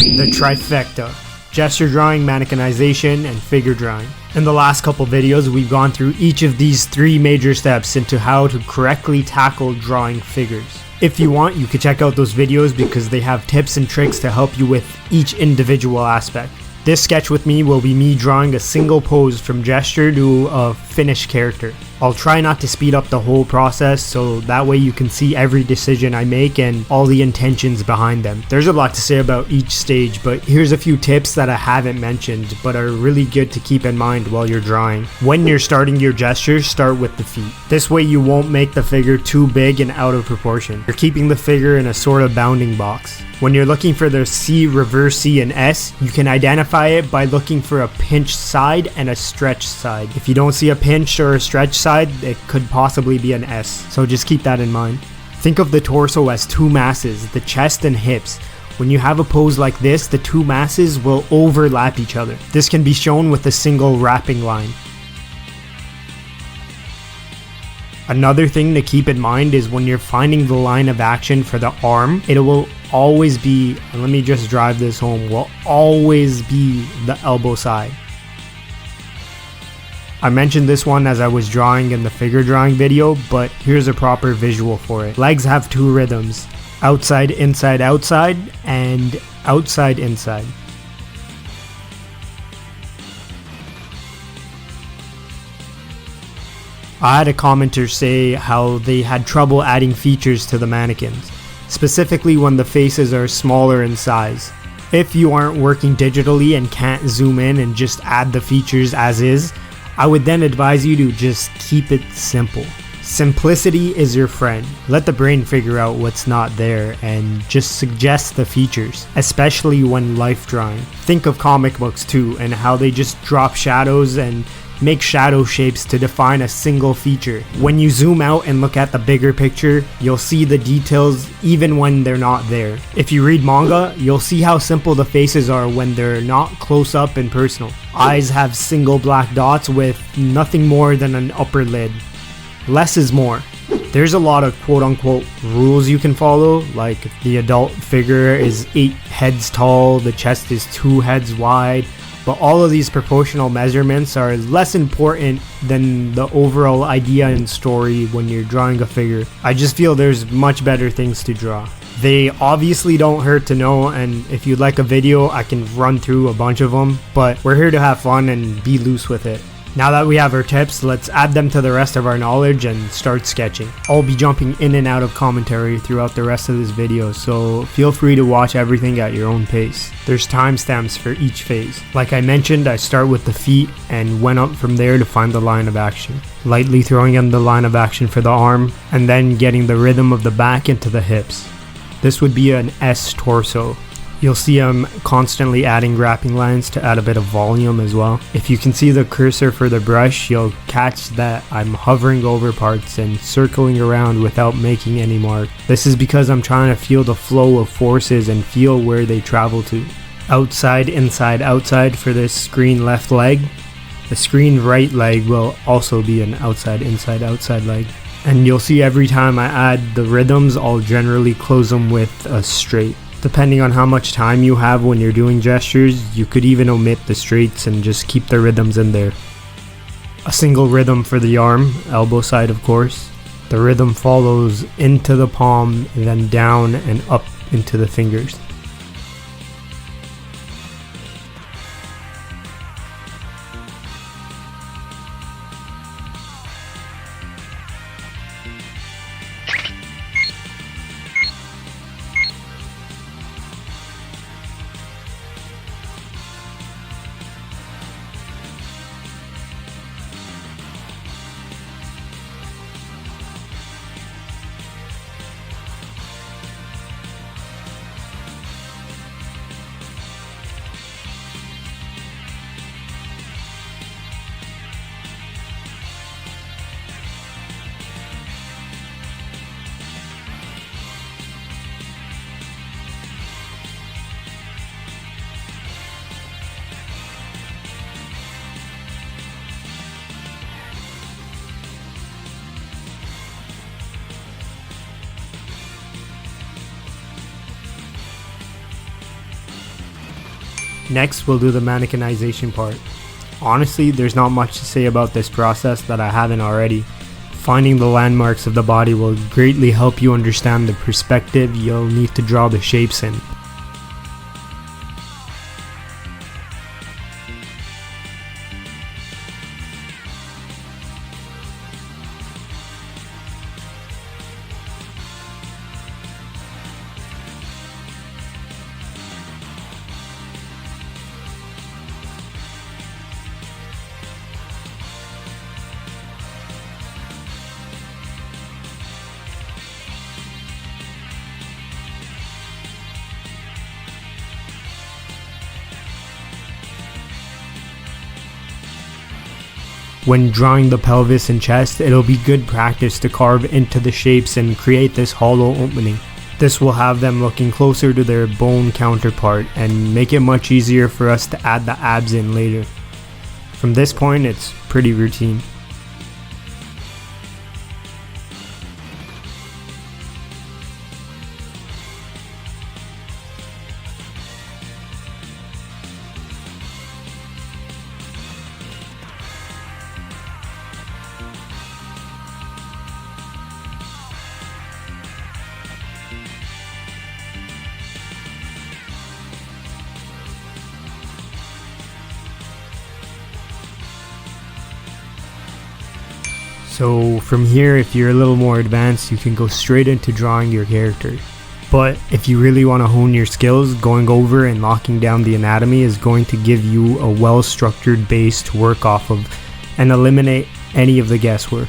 The trifecta: gesture drawing, mannequinization, and figure drawing. In the last couple videos, we've gone through each of these 3 major steps into how to correctly tackle drawing figures. If you want, you can check out those videos because they have tips and tricks to help you with each individual aspect. This sketch with me will be me drawing a single pose from gesture to a finished character. I'll try not to speed up the whole process so that way you can see every decision I make and all the intentions behind them. There's a lot to say about each stage, but here's a few tips that I haven't mentioned but are really good to keep in mind while you're drawing. When you're starting your gestures, start with the feet. This way you won't make the figure too big and out of proportion. You're keeping the figure in a sort of bounding box. When you're looking for the C, reverse C, and S, you can identify it by looking for a pinched side and a stretched side. If you don't see a pinched or a stretched side, it could possibly be an S, so just keep that in mind. Think of the torso as 2 masses, the chest and hips. When you have a pose like this, the 2 masses will overlap each other. This can be shown with a single wrapping line. Another thing to keep in mind is when you're finding the line of action for the arm, it will always be, and let me just drive this home, will always be the elbow side. I mentioned this one as I was drawing in the figure drawing video, but here's a proper visual for it. Legs have 2 rhythms, outside, inside, outside, and outside, inside. I had a commenter say how they had trouble adding features to the mannequins, specifically when the faces are smaller in size. If you aren't working digitally and can't zoom in and just add the features as is, I would then advise you to just keep it simple. Simplicity is your friend. Let the brain figure out what's not there and just suggest the features, especially when life drawing. Think of comic books too and how they just drop shadows and make shadow shapes to define a single feature. When you zoom out and look at the bigger picture, you'll see the details even when they're not there. If you read manga, you'll see how simple the faces are when they're not close up and personal. Eyes have single black dots with nothing more than an upper lid. Less is more. There's a lot of quote-unquote rules you can follow, like if the adult figure is 8 heads tall, the chest is 2 heads wide, but all of these proportional measurements are less important than the overall idea and story when you're drawing a figure. I just feel there's much better things to draw. They obviously don't hurt to know, and if you'd like a video, I can run through a bunch of them, but we're here to have fun and be loose with it. Now that we have our tips, let's add them to the rest of our knowledge and start sketching. I'll be jumping in and out of commentary throughout the rest of this video, so feel free to watch everything at your own pace. There's timestamps for each phase. Like I mentioned, I start with the feet and went up from there to find the line of action. Lightly throwing in the line of action for the arm, and then getting the rhythm of the back into the hips. This would be an S torso. You'll see I'm constantly adding wrapping lines to add a bit of volume as well. If you can see the cursor for the brush, you'll catch that I'm hovering over parts and circling around without making any mark. This is because I'm trying to feel the flow of forces and feel where they travel to. Outside, inside, outside for this screen left leg. The screen right leg will also be an outside, inside, outside leg. And you'll see every time I add the rhythms, I'll generally close them with a straight. Depending on how much time you have when you're doing gestures, you could even omit the straights and just keep the rhythms in there. A single rhythm for the arm, elbow side of course. The rhythm follows into the palm, then down and up into the fingers. Next, we'll do the mannequinization part. Honestly, there's not much to say about this process that I haven't already. Finding the landmarks of the body will greatly help you understand the perspective you'll need to draw the shapes in. When drawing the pelvis and chest, it'll be good practice to carve into the shapes and create this hollow opening. This will have them looking closer to their bone counterpart and make it much easier for us to add the abs in later. From this point, it's pretty routine. So from here, if you're a little more advanced, you can go straight into drawing your character. But if you really want to hone your skills, going over and locking down the anatomy is going to give you a well-structured base to work off of and eliminate any of the guesswork.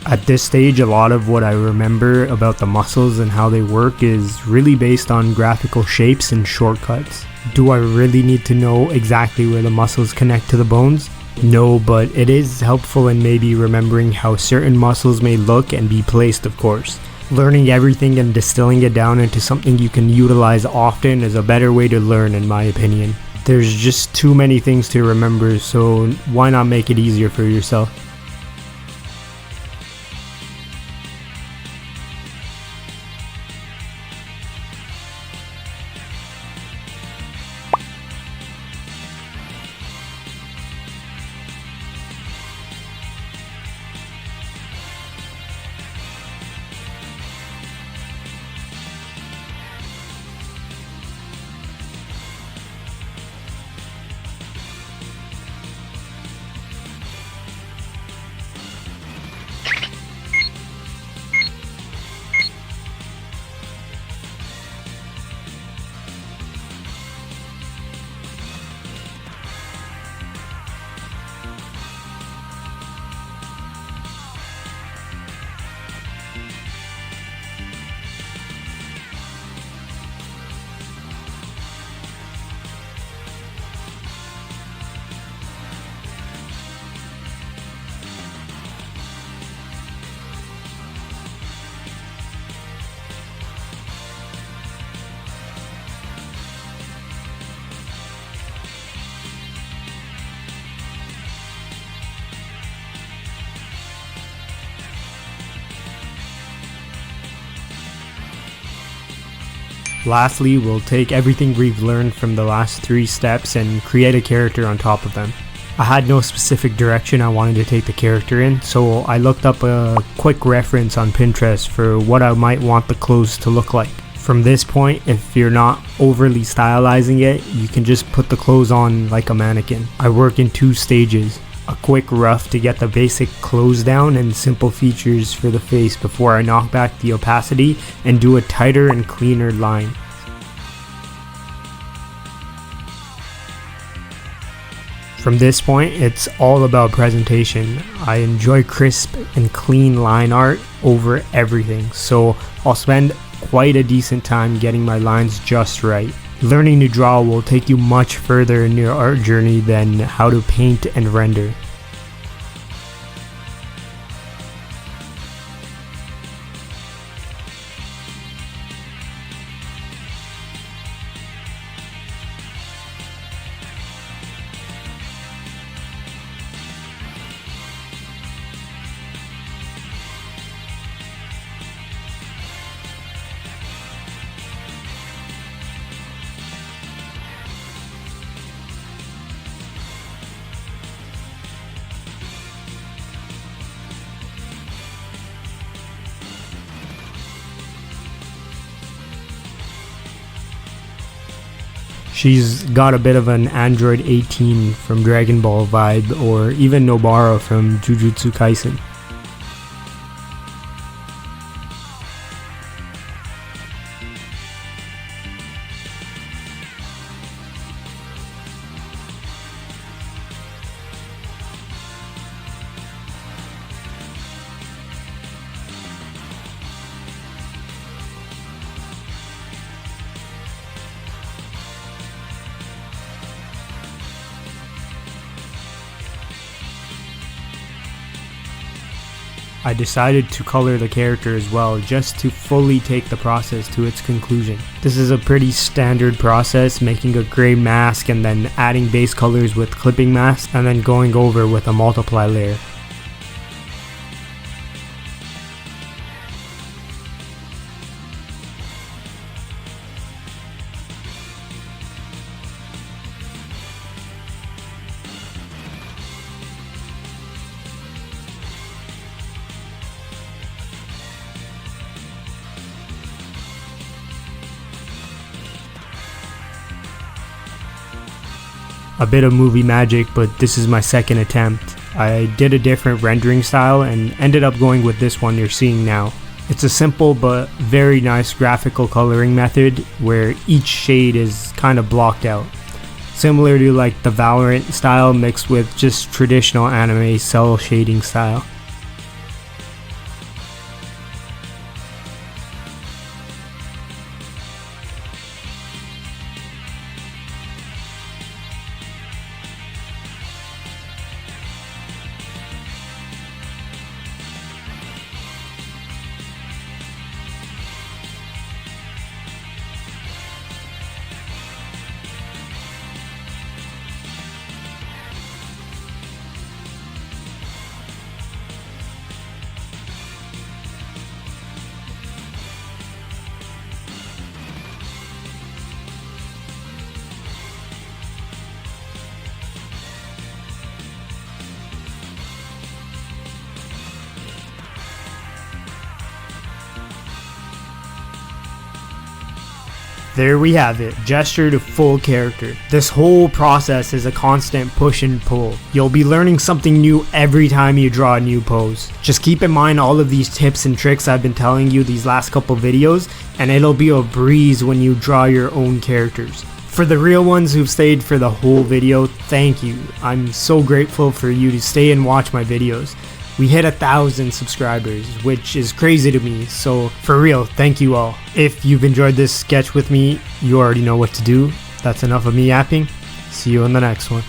At this stage, a lot of what I remember about the muscles and how they work is really based on graphical shapes and shortcuts. Do I really need to know exactly where the muscles connect to the bones? No, but it is helpful in maybe remembering how certain muscles may look and be placed, of course. Learning everything and distilling it down into something you can utilize often is a better way to learn, in my opinion. There's just too many things to remember, so why not make it easier for yourself? Lastly, we'll take everything we've learned from the last 3 steps and create a character on top of them. I had no specific direction I wanted to take the character in, so I looked up a quick reference on Pinterest for what I might want the clothes to look like. From this point, if you're not overly stylizing it, you can just put the clothes on like a mannequin. I work in 2 stages. A quick rough to get the basic clothes down and simple features for the face before I knock back the opacity and do a tighter and cleaner line. From this point, it's all about presentation. I enjoy crisp and clean line art over everything, so I'll spend quite a decent time getting my lines just right. Learning to draw will take you much further in your art journey than how to paint and render. She's got a bit of an Android 18 from Dragon Ball vibe, or even Nobara from Jujutsu Kaisen. I decided to color the character as well, just to fully take the process to its conclusion. This is a pretty standard process, making a gray mask and then adding base colors with clipping masks and then going over with a multiply layer. A bit of movie magic, but this is my second attempt. I did a different rendering style and ended up going with this one you're seeing now. It's a simple but very nice graphical coloring method where each shade is kind of blocked out. Similar to like the Valorant style mixed with just traditional anime cell shading style. There we have it, gesture to full character. This whole process is a constant push and pull. You'll be learning something new every time you draw a new pose. Just keep in mind all of these tips and tricks I've been telling you these last couple videos, and it'll be a breeze when you draw your own characters. For the real ones who've stayed for the whole video, thank you. I'm so grateful for you to stay and watch my videos. We hit 1,000 subscribers, which is crazy to me, so for real, thank you all. If you've enjoyed this sketch with me, you already know what to do. That's enough of me yapping. See you in the next one.